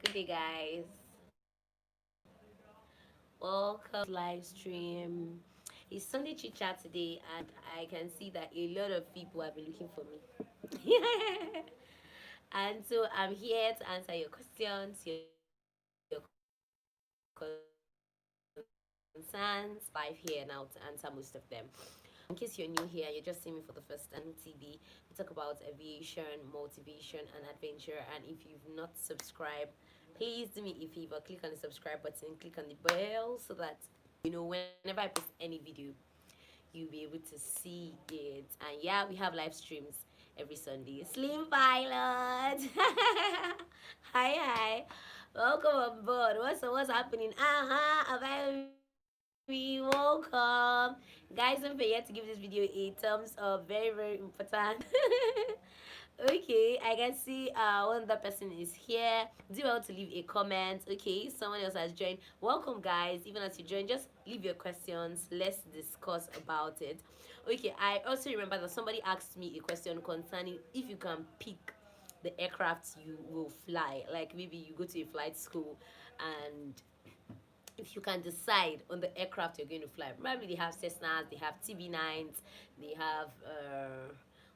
Good day, guys. Welcome to live stream. It's Sunday Chit Chat today, and I can see that a lot of people have been looking for me. And so I'm here to answer your questions, your concerns, live here now to answer most of them. In case you're new here, you're just seeing me for the first time on TV. We talk about aviation, motivation, and adventure. And if you've not subscribed, please do me a favor, click on the subscribe button, click on the bell so that whenever I post any video, you'll be able to see it. And yeah, we have live streams every Sunday. Slim Pilot. Hi. Welcome on board. What's happening? Welcome. Guys, don't forget to give this video a thumbs up. Very important. Okay, I can see one other person is here. Do well to leave a comment. Okay, someone else has joined. Welcome, guys. Even as you join, just leave your questions. Let's discuss about it. Okay, I also remember that somebody asked me a question concerning if you can pick the aircraft you will fly. Like maybe you go to a flight school and if you can decide on the aircraft you're going to fly. Probably they have Cessnas, they have TB9s, they have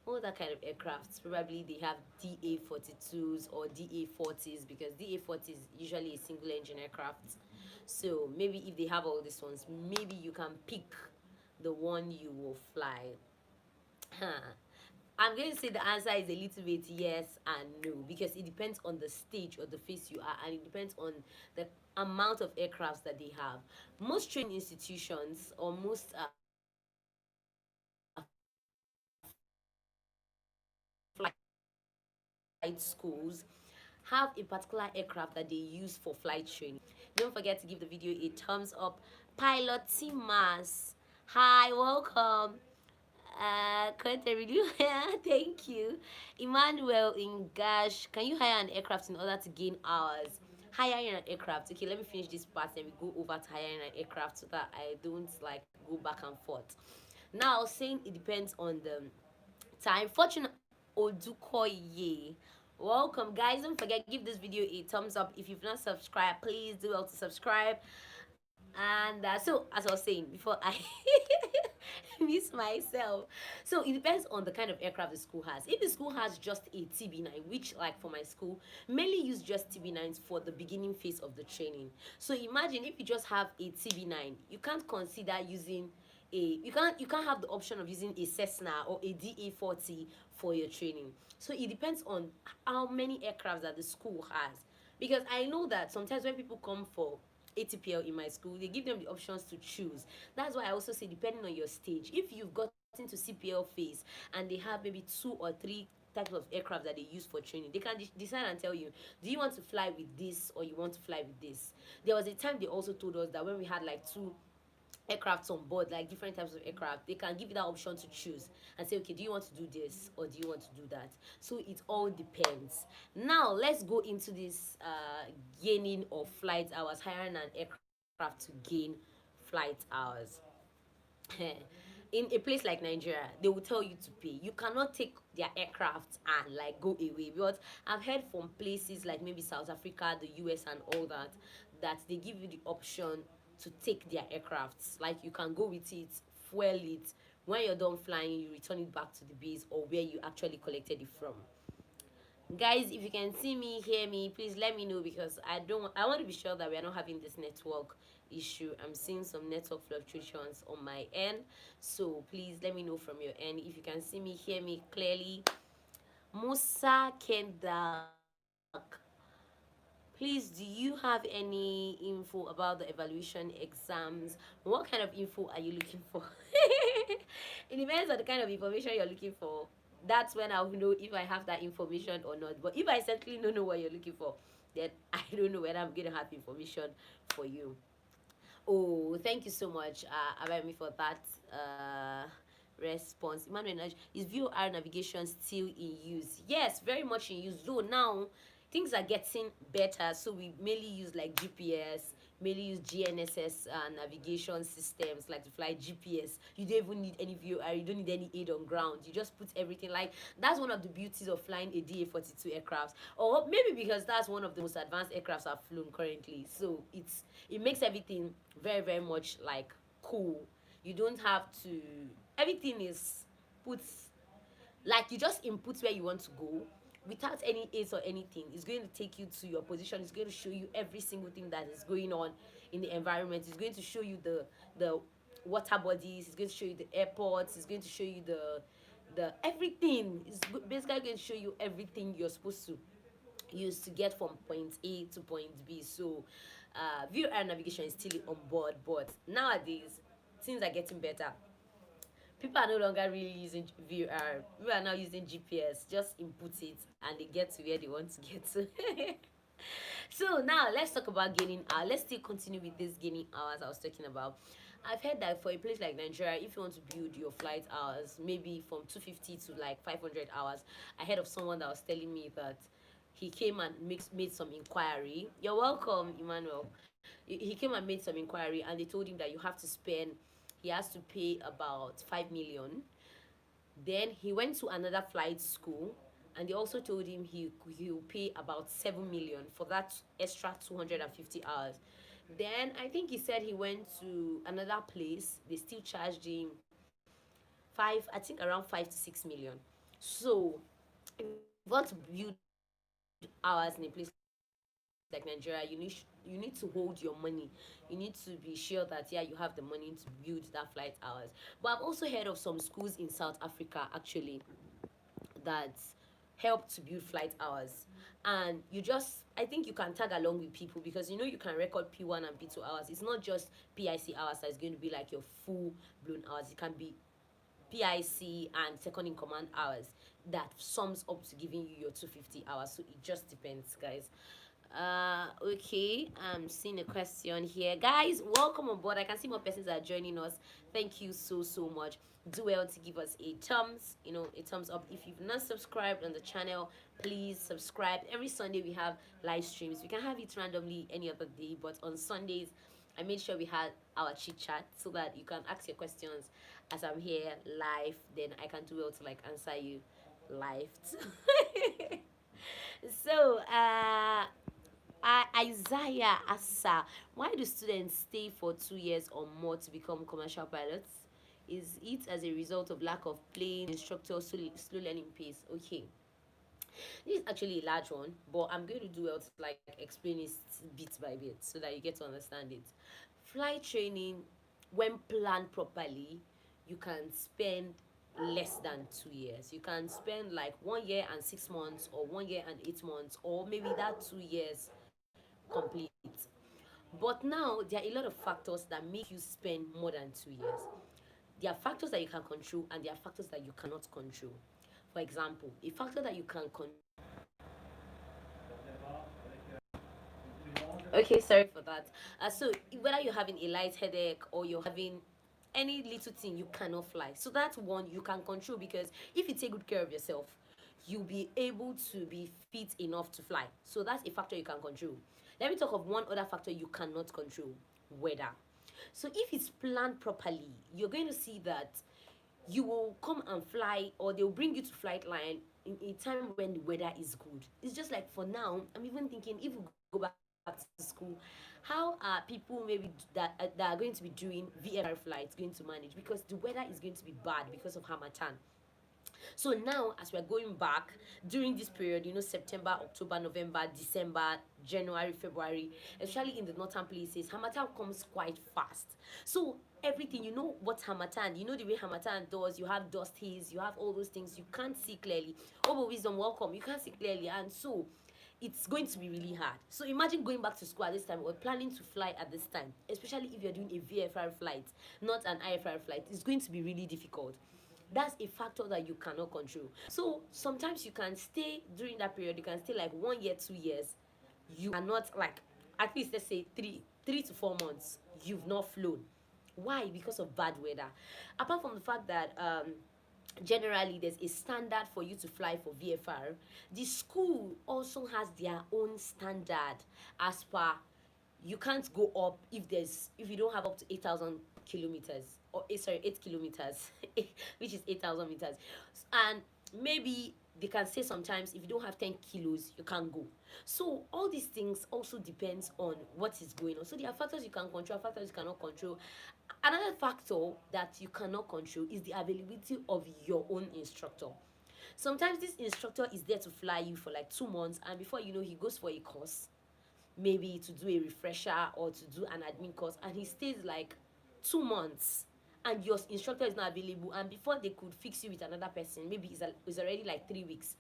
all that kind of aircrafts. Probably they have DA-42s or DA-40s because DA-40 is usually a single engine aircraft. So maybe if they have all these ones, maybe you can pick the one you will fly. I'm going to say the answer is a little bit yes and no because it depends on the stage or the phase you are, and it depends on the amount of aircrafts that they have. Most training institutions or most flight schools have a particular aircraft that they use for flight training. Don't forget to give the video a thumbs up. Pilot Timas, hi, welcome. Conte review. Thank you. Emmanuel in Gash, can you hire an aircraft in order to gain hours? Hiring an aircraft. Okay, let me finish this part and we go over to hiring an aircraft so that I don't like go back and forth. Now, I was saying it depends on the time. Fortune Odukoye. Welcome, guys. Don't forget, give this video a thumbs up. If you've not subscribed, please do well to subscribe. And so, as I was saying before, I miss myself. So it depends on the kind of aircraft the school has. If the school has just a TB9, which like for my school, mainly use just TB9s for the beginning phase of the training. So imagine if you just have a TB9, you can't consider using you can't have the option of using a Cessna or a DA-40 for your training. So it depends on how many aircrafts that the school has. Because I know that sometimes when people come for ATPL in my school, they give them the options to choose. That's why I also say depending on your stage. If you've gotten to CPL phase and they have maybe 2 or 3 types of aircraft that they use for training, they can decide and tell you, do you want to fly with this or you want to fly with this? There was a time they also told us that when we had like 2 aircrafts on board, like different types of aircraft, they can give you that option to choose and say, okay, do you want to do this or do you want to do that? So it all depends. Now let's go into this gaining of flight hours, hiring an aircraft to gain flight hours. In a place like Nigeria, they will tell you to pay. You cannot take their aircraft and like go away. But I've heard from places like maybe South Africa, the US, and all that, that they give you the option to take their aircrafts. Like you can go with it, fuel it. When you're done flying, you return it back to the base or where you actually collected it from. Guys, if you can see me, hear me, please let me know because I want to be sure that we are not having this network issue. I'm seeing some network fluctuations on my end, so please let me know from your end if you can see me, hear me clearly. Musa Kendak, please, do you have any info about the evaluation exams? What kind of info are you looking for? It depends on the kind of information you're looking for. That's when I'll know if I have that information or not. But if I certainly don't know what you're looking for, then I don't know whether I'm going to have information for you. Oh, thank you so much, Abami, for that response. Emmanuel, is VOR navigation still in use? Yes, very much in use. Though now things are getting better, so we mainly use like GPS. mainly use GNSS navigation systems, like to fly GPS. You don't even need any VOR, you don't need any aid on ground. You just put everything. Like, that's one of the beauties of flying a DA-42 aircraft, or maybe because that's one of the most advanced aircrafts I've flown currently. So it makes everything very, very much like cool. You don't have to. Everything is put, like, you just input where you want to go without any aids or anything. It's going to take you to your position. It's going to show you every single thing that is going on in the environment. It's going to show you the water bodies. It's going to show you the airports. It's going to show you the everything. It's basically going to show you everything you're supposed to use to get from point A to point B. So view air navigation is still on board, but nowadays things are getting better. People are no longer really using VR. People are now using GPS. Just input it and they get to where they want to get to. So now let's talk about gaining hours. Let's still continue with this gaining hours I was talking about. I've heard that for a place like Nigeria, if you want to build your flight hours, maybe from 250 to like 500 hours. I heard of someone that was telling me that he came and made some inquiry. You're welcome, Emmanuel. He came and made some inquiry, and they told him that you have to spend, he has to pay about 5 million. Then he went to another flight school, and they also told him he'll pay about 7 million for that extra 250 hours. Then I think he said he went to another place, they still charged him five, I think around 5 to 6 million. So if you want to build hours in a place like Nigeria, you need to hold your money. You need to be sure that, yeah, you have the money to build that flight hours. But I've also heard of some schools in South Africa actually that help to build flight hours. And you just, I think you can tag along with people, because you know you can record P1 and P2 hours. It's not just PIC hours that is going to be like your full blown hours. It can be PIC and second in command hours that sums up to giving you your 250 hours. So it just depends, guys. Okay, I'm seeing a question here. Guys, welcome on board. I can see more persons are joining us. Thank you so much. Do well to give us a thumbs up. If you've not subscribed on the channel, please subscribe. Every Sunday we have live streams. We can have it randomly any other day, but on Sundays I made sure we had our chit chat so that you can ask your questions as I'm here live. Then I can do well to like answer you live. So Isaiah Asa, why do students stay for 2 years or more to become commercial pilots? Is it as a result of lack of plane instructor, slow learning pace? Okay, this is actually a large one, but I'm going to do well to like explain it bit by bit so that you get to understand it. Flight training, when planned properly, you can spend less than 2 years. You can spend like 1 year and 6 months, or 1 year and 8 months, or maybe that 2 years complete. But now there are a lot of factors that make you spend more than 2 years. There are factors that you can control, and there are factors that you cannot control. For example, a factor that you can control. Okay, sorry for that. So whether you're having a light headache or you're having any little thing, you cannot fly. So that's one you can control, because if you take good care of yourself, you'll be able to be fit enough to fly. So that's a factor you can control. Let me talk of one other factor you cannot control: weather. So if it's planned properly, you're going to see that you will come and fly, or they'll bring you to flight line in a time when the weather is good. It's just like for now, I'm even thinking, if we go back to school, how are people maybe that are going to be doing VFR flights going to manage, because the weather is going to be bad because of Hamatan. So now, as we're going back during this period, September, October, November, December, January, February, especially in the northern places, Hamatan comes quite fast. So everything, what Hamatan, the way Hamatan does, you have dust haze, you have all those things, you can't see clearly. Oh, but wisdom, welcome, you can't see clearly, and so it's going to be really hard. So imagine going back to school at this time, or planning to fly at this time, especially if you're doing a VFR flight, not an IFR flight. It's going to be really difficult. That's a factor that you cannot control. So sometimes you can stay during that period, you can stay like 1 year, 2 years. You cannot, like, at least let's say 3 to 4 months, you've not flown. Why? Because of bad weather. Apart from the fact that generally there's a standard for you to fly for VFR, the school also has their own standard as per you can't go up if you don't have up to 8,000 kilometers, or sorry, 8 kilometers, which is 8,000 meters. And maybe they can say sometimes if you don't have 10 kilos you can't go. So all these things also depends on what is going on. So there are factors you can control, factors you cannot control. Another factor that you cannot control is the availability of your own instructor. Sometimes this instructor is there to fly you for like 2 months, and before you know, he goes for a course, maybe to do a refresher or to do an admin course, and he stays like 2 months, and your instructor is not available, and before they could fix you with another person, maybe it's already like 3 weeks.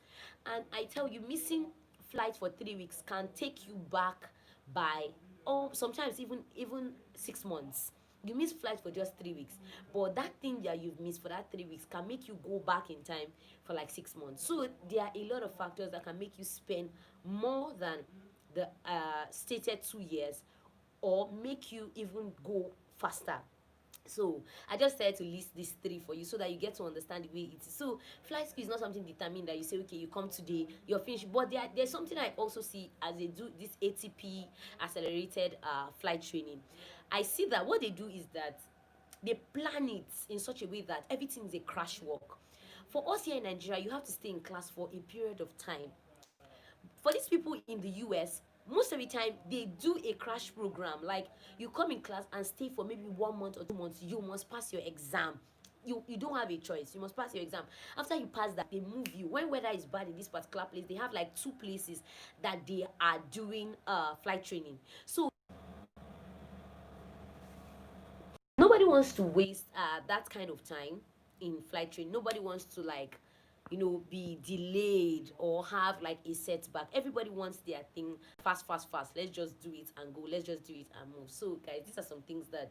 And I tell you, missing flight for 3 weeks can take you back by, oh, sometimes even 6 months. You miss flight for just 3 weeks, but that thing that you've missed for that 3 weeks can make you go back in time for like 6 months. So there are a lot of factors that can make you spend more than the stated 2 years, or make you even go faster. So I just said to list these three for you so that you get to understand the way it is. So flight school is not something determined that you say, okay, you come today, you're finished. But there's something I also see as they do this ATP accelerated flight training. I see that what they do is that they plan it in such a way that everything is a crash walk. For us here in Nigeria, you have to stay in class for a period of time. For these people in the US, most of the time they do a crash program. Like, you come in class and stay for maybe 1 month or 2 months, you must pass your exam. You don't have a choice, you must pass your exam. After you pass that, they move you. When weather is bad in this particular place, they have like two places that they are doing flight training. So nobody wants to waste that kind of time in flight training. Nobody wants to, like, be delayed or have like a setback. Everybody wants their thing fast, fast, fast. Let's just do it and go. Let's just do it and move. So guys, these are some things that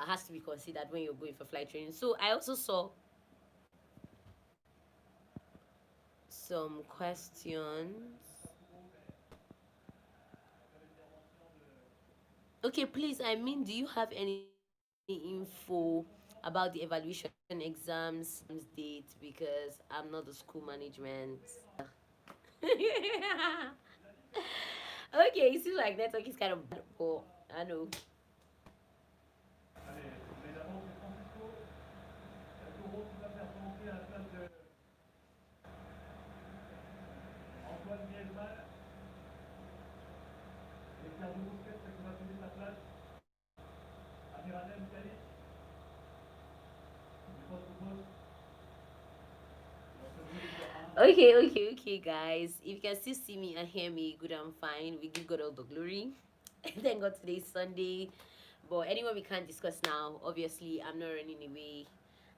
has to be considered when you're going for flight training. So I also saw some questions. Okay, please, I mean, do you have any info about the evaluation exams date? Because I'm not the school management. Okay, it seems like network is kind of bad, but I know. Okay, guys. If you can still see me and hear me, good and fine. We give God all the glory. Thank God today is Sunday. But anyway, we can't discuss now. Obviously, I'm not running away.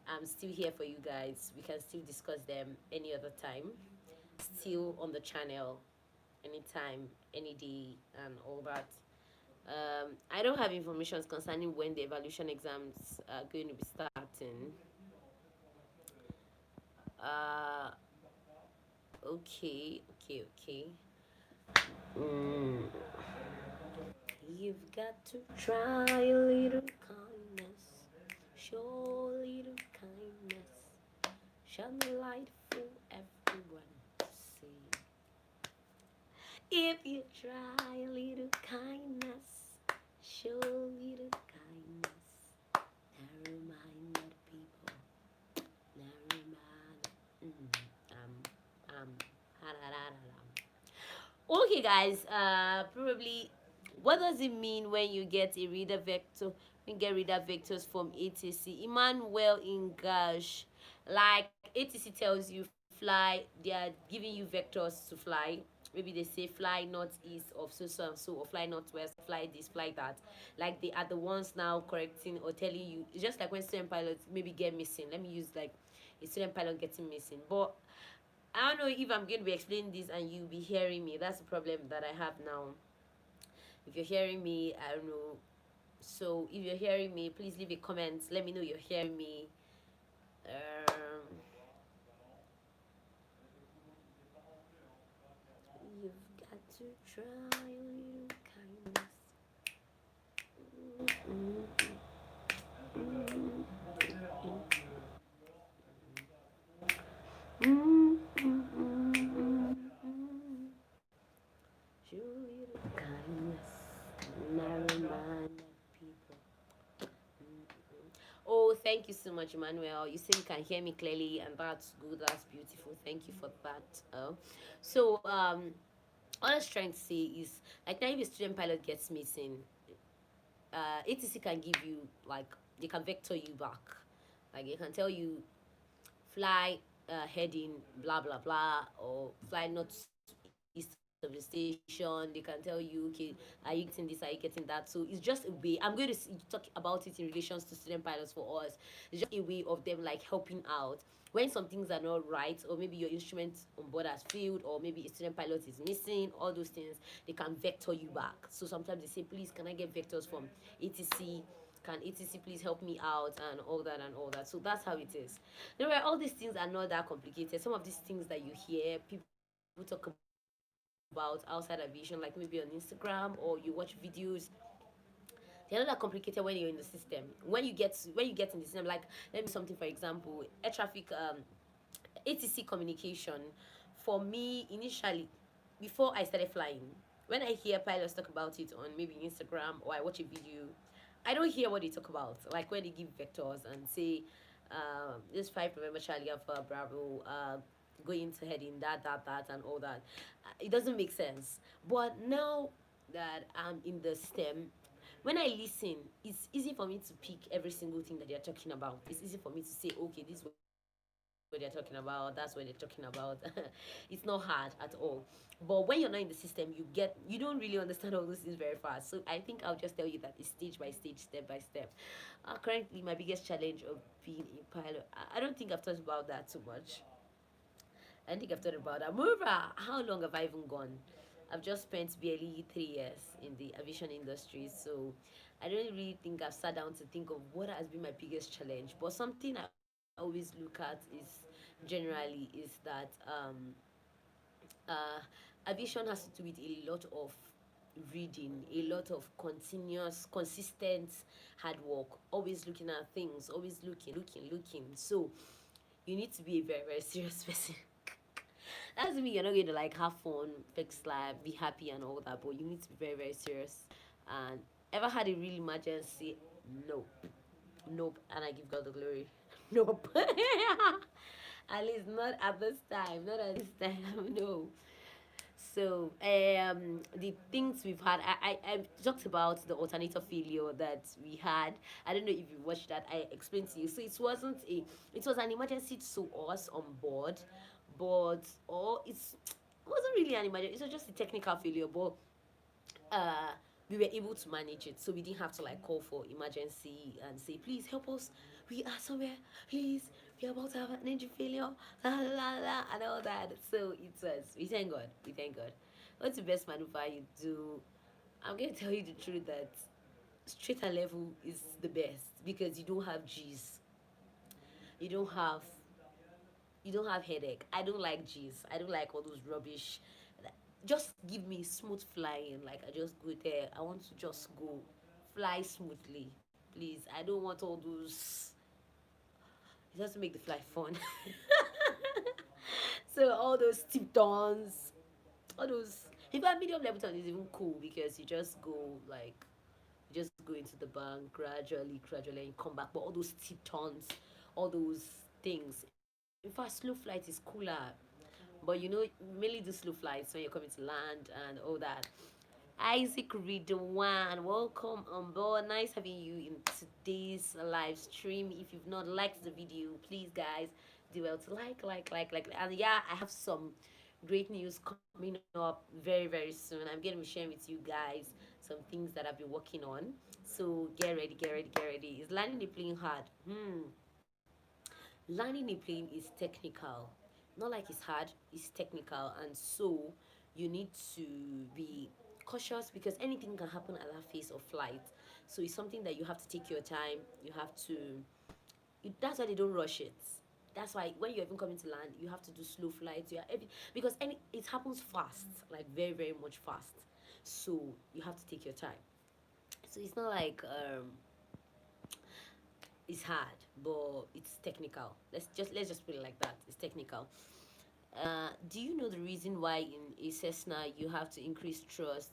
I'm still here for you guys. We can still discuss them any other time. Still on the channel, anytime, any day, and all that. I don't have information concerning when the evaluation exams are going to be starting. Uh, okay. Mm. You've got to try a little kindness, show a little kindness, shine the light for everyone to see. If you try a little kindness, show a little kindness, never mind what people, never mind. Ha, da, da, da, da. Okay, guys. Probably, what does it mean when you get a reader vector? You get reader vectors from ATC. Emmanuel Engash, like ATC tells you fly, they are giving you vectors to fly. Maybe they say fly northeast of so and so, or fly northwest, fly this, fly that. Like, they are the ones now correcting or telling you. It's just like when student pilots maybe get missing. Let me use like a student pilot getting missing. But I don't know if I'm going to be explaining this and you'll be hearing me. That's the problem that I have now. If you're hearing me, I don't know. So if you're hearing me, please leave a comment. Let me know you're hearing me. You've got to try a little kindness. Show a little kindness. Nariman people. Oh, thank you so much, Emmanuel. You say you can hear me clearly, and that's good. That's beautiful. Thank you for that. What I was trying to say is, like, now if a student pilot gets missing, ATC can give you, like, they can vector you back. Like, they can tell you fly heading blah blah blah, or fly north east of the station. They can tell you, okay, are you getting this, are you getting that? So it's just a way. I'm going to talk about it in relations to student pilots for us. It's just a way of them like helping out when some things are not right, or maybe your instrument on board has failed, or maybe a student pilot is missing. All those things, they can vector you back. So sometimes they say, please, can I get vectors from ATC? Can ATC please help me out, and all that and all that. So that's how it is. Anyway, all these things are not that complicated. Some of these things that you hear people talk about outside aviation, like maybe on Instagram, or you watch videos, they're not that complicated when you're in the system. When you get in the system, like, let me something, for example, air traffic, ATC communication. For me, initially, before I started flying, when I hear pilots talk about it on maybe Instagram, or I watch a video, I don't hear what they talk about. Like when they give vectors and say, this 5 November Charlie Alpha Bravo, going to head in that, and all that. It doesn't make sense. But now that I'm in the STEM, when I listen, it's easy for me to pick every single thing that they're talking about. It's easy for me to say, okay, this is what they're talking about, that's what they're talking about. It's not hard at all. But when you're not in the system, you don't really understand all those things very fast. So I think I'll just tell you that it's stage by stage, step by step. Currently, my biggest challenge of being a pilot, I don't think I've thought about that too much. I don't think I've thought about that. Moreover, how long have I even gone? I've just spent barely 3 years in the aviation industry, so I don't really think I've sat down to think of what has been my biggest challenge. But something I always look at is generally is that aviation has to do with a lot of reading, a lot of continuous, consistent hard work, always looking at things, always looking. So you need to be a very, very serious person. That doesn't mean you're not going to like have fun, fix life, be happy and all that, but you need to be very, very serious. And ever had a real emergency? Nope. Nope. And I give God the glory. Nope. At least not at this time. Not at this time. No. So the things we've had, I talked about the alternator failure that we had. I don't know if you watched that. I explained to you. So it was an emergency to us on board, but it wasn't really an emergency. It was just a technical failure, but uh, we were able to manage it. So we didn't have to like call for emergency and say, please help us. We are somewhere. Please, we're about to have an engine failure. La, la, la, la, and all that. So it was, we thank God. We thank God. What's the best maneuver you do? I'm going to tell you the truth that straight and level is the best because you don't have G's. You don't have headache. I don't like G's. I don't like all those rubbish. Just give me smooth flying. Like I just go there. I want to just go fly smoothly, please. I don't want all those. It has to make the flight fun. So all those steep turns, all those. In fact, medium level turn is even cool because you just go like you just go into the bank gradually, and you come back. But all those steep turns, all those things. In fact, slow flight is cooler. But you know, mainly do slow flights when you're coming to land and all that. Isaac Ridwan, welcome on board. Nice having you in today's live stream. If you've not liked the video, please, guys, do well to like. And yeah, I have some great news coming up very, very soon. I'm going to be sharing with you guys some things that I've been working on. So get ready. Is landing the plane hard? Landing a plane is technical. Not like it's hard, it's technical, and so you need to be cautious because anything can happen at that phase of flight. So it's something that you have to take your time. You have to. That's why they don't rush it. That's why when you're even coming to land, you have to do slow flights. Because it happens fast, like very, very much fast. So you have to take your time. So it's not like it's hard, but it's technical. Let's just put it like that. It's technical. Do you know the reason why in a Cessna you have to increase thrust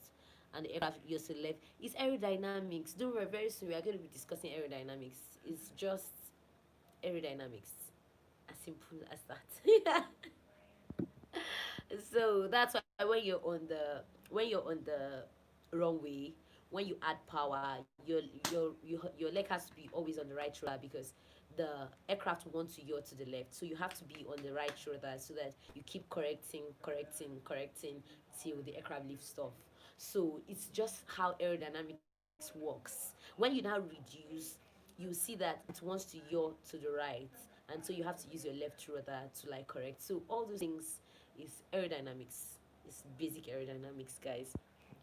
and the aircraft you're to the left. It's aerodynamics. Don't worry, very soon we are going to be discussing aerodynamics. It's just aerodynamics. As simple as that. So that's why when you're on the runway, when you add power, your leg has to be always on the right shoulder because the aircraft wants to yaw to the left. So you have to be on the right shoulder so that you keep correcting till the aircraft lifts off. So it's just how aerodynamics works. When you now reduce, you see that it wants to yaw to the right, and so you have to use your left shoulder to like correct. So all those things is aerodynamics. It's basic aerodynamics, guys.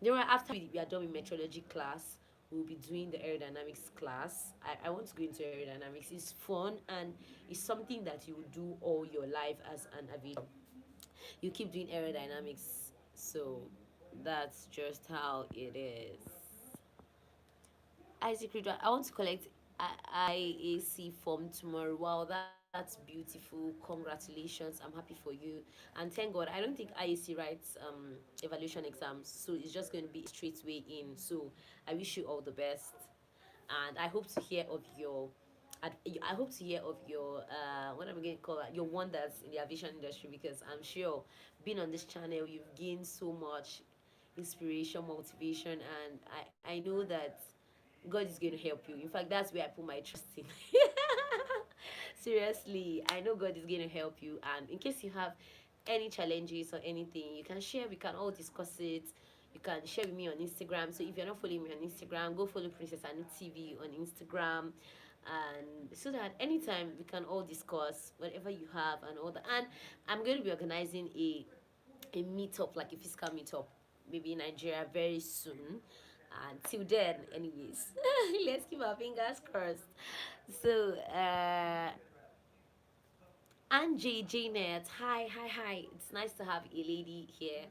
You know, after we are done with metrology class, we'll be doing the aerodynamics class. I want to go into aerodynamics. It's fun and it's something that you will do all your life as an aviator. You keep doing aerodynamics. So that's just how it is. Isaac Ridwan, I want to collect IAC form tomorrow. Wow, that's beautiful. Congratulations. I'm happy for you. And thank God, I don't think IAC writes evaluation exams. So it's just going to be a straight way in. So I wish you all the best. And I hope to hear of your I hope to hear of your what am I going to call it? Your wonders in the aviation industry, because I'm sure being on this channel you've gained so much inspiration, motivation, and I know that God is going to help you. In fact, that's where I put my trust in. Seriously, I know God is going to help you. And in case you have any challenges or anything, you can share. We can all discuss it. You can share with me on Instagram. So if you're not following me on Instagram, go follow Princess Anu-TV on Instagram. And so that anytime we can all discuss whatever you have and all that. And I'm going to be organizing a meetup, like a physical meetup, maybe in Nigeria very soon. Until then, anyways, let's keep our fingers crossed. So, Angie Janet, hi. It's nice to have a lady here.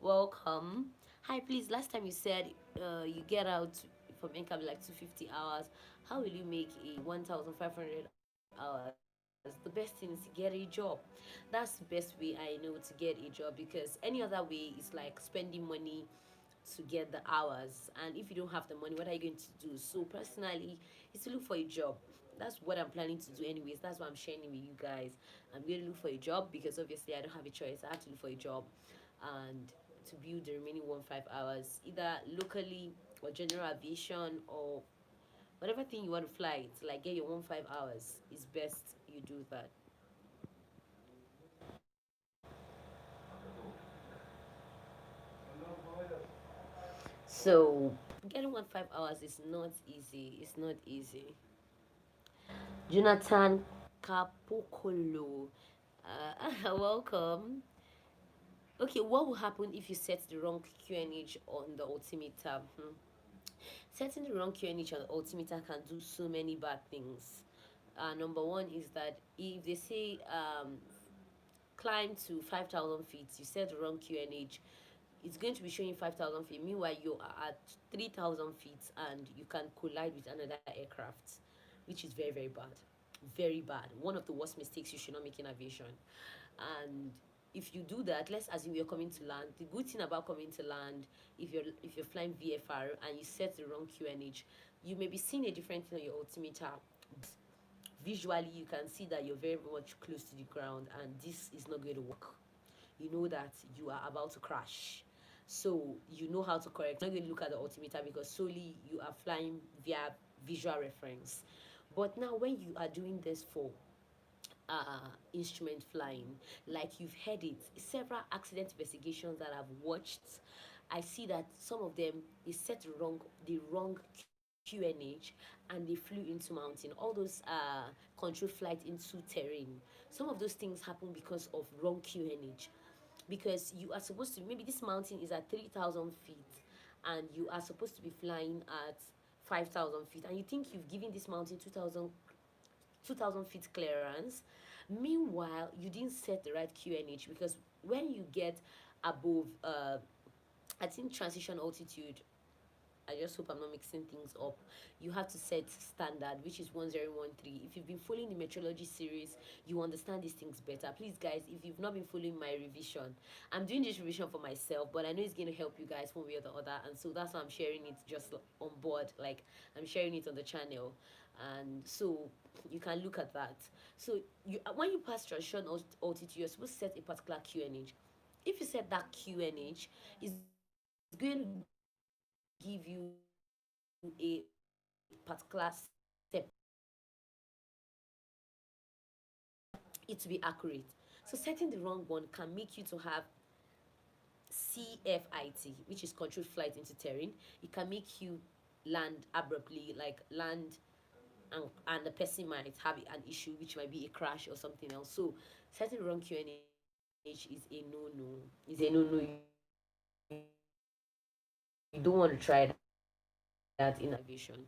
Welcome. Hi, please. Last time you said you get out from NCAT like 250 hours. How will you make a 1,500 hours? The best thing is to get a job. That's the best way I know to get a job, because any other way is like spending money to get the hours, and if you don't have the money, what are you going to do? So personally, is to look for a job. That's what I'm planning to do anyways. That's why I'm sharing it with you guys. I'm going to look for a job because obviously I don't have a choice. I have to look for a job and to build the remaining 1 5 hours, either locally or general aviation or whatever thing you want to fly. To like get your 1 5 hours, is best you do that. So getting 1 5 hours is not easy. It's not easy. Jonathan Capocolo, welcome. Okay, what will happen if you set the wrong QNH on the altimeter? Setting the wrong QNH on the altimeter can do so many bad things. Number one is that if they say climb to 5,000 feet, you set the wrong QNH, it's going to be showing 5,000 feet. Meanwhile, you are at 3,000 feet and you can collide with another aircraft, which is very, very bad. Very bad. One of the worst mistakes you should not make in aviation. And if you do that, let's assume you're coming to land. The good thing about coming to land, if you're flying VFR and you set the wrong QNH, you may be seeing a different thing on your altimeter. Visually, you can see that you're very much close to the ground, and this is not going to work. You know that you are about to crash, so you know how to correct. You're not going to look at the altimeter because solely you are flying via visual reference. But now when you are doing this for instrument flying, like you've heard it, several accident investigations that I've watched, I see that some of them, they set the wrong QNH and they flew into mountain. All those control flight into terrain. Some of those things happen because of wrong QNH. Because you are supposed to, maybe this mountain is at 3,000 feet and you are supposed to be flying at 5,000 feet, and you think you've given this mountain 2,000 feet clearance. Meanwhile, you didn't set the right QNH, because when you get above I think transition altitude, I just hope I'm not mixing things up. You have to set standard, which is 1013. If you've been following the metrology series, you understand these things better. Please, guys, if you've not been following my revision, I'm doing this revision for myself, but I know it's going to help you guys one way or the other. And so that's why I'm sharing it just on board. Like, I'm sharing it on the channel. And so you can look at that. So you when you pass transition altitude, you're supposed to set a particular QNH. If you set that QNH, it's going to give you a particular step, it to be accurate. So setting the wrong one can make you to have CFIT, which is controlled flight into terrain. It can make you land abruptly, like land, and the person might have an issue, which might be a crash or something else. So setting the wrong QNH is a no-no. Is a no-no. You don't want to try that in aviation.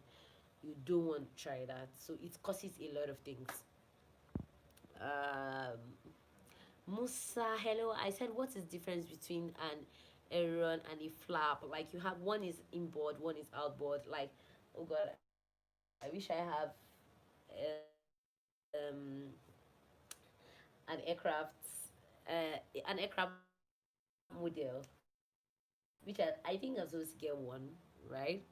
You don't want to try that. So it causes a lot of things. Um, Musa, hello. I said, what is the difference between an aileron and a flap? Like you have one is inboard, one is outboard. Like, oh God, I wish I have um an aircraft model, which I think I'm supposed to get one, right?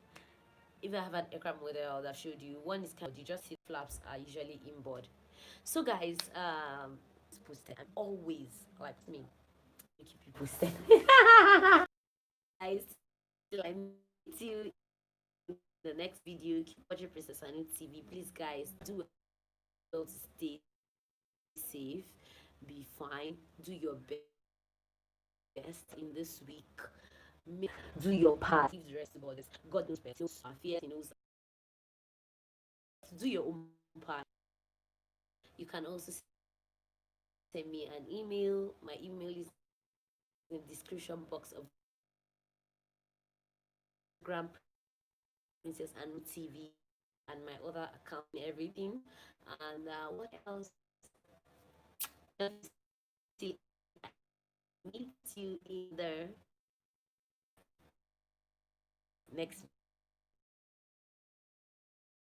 If I have an aircraft model, I would have showed you. One is kind of, you just see flaps are usually inboard. So guys, it's posted. I'm always like me. Keep you posted. Guys, till I meet you in the next video. Keep watching Princess Anu TV. Please, guys, do well to stay safe, be fine, do your best in this week. Do your part. Leave the rest about this. God knows best. He knows. Do your own part. You can also send me an email. My email is in the description box of Grand Princess Anu TV and my other account and everything. And what else? Till meet you in the next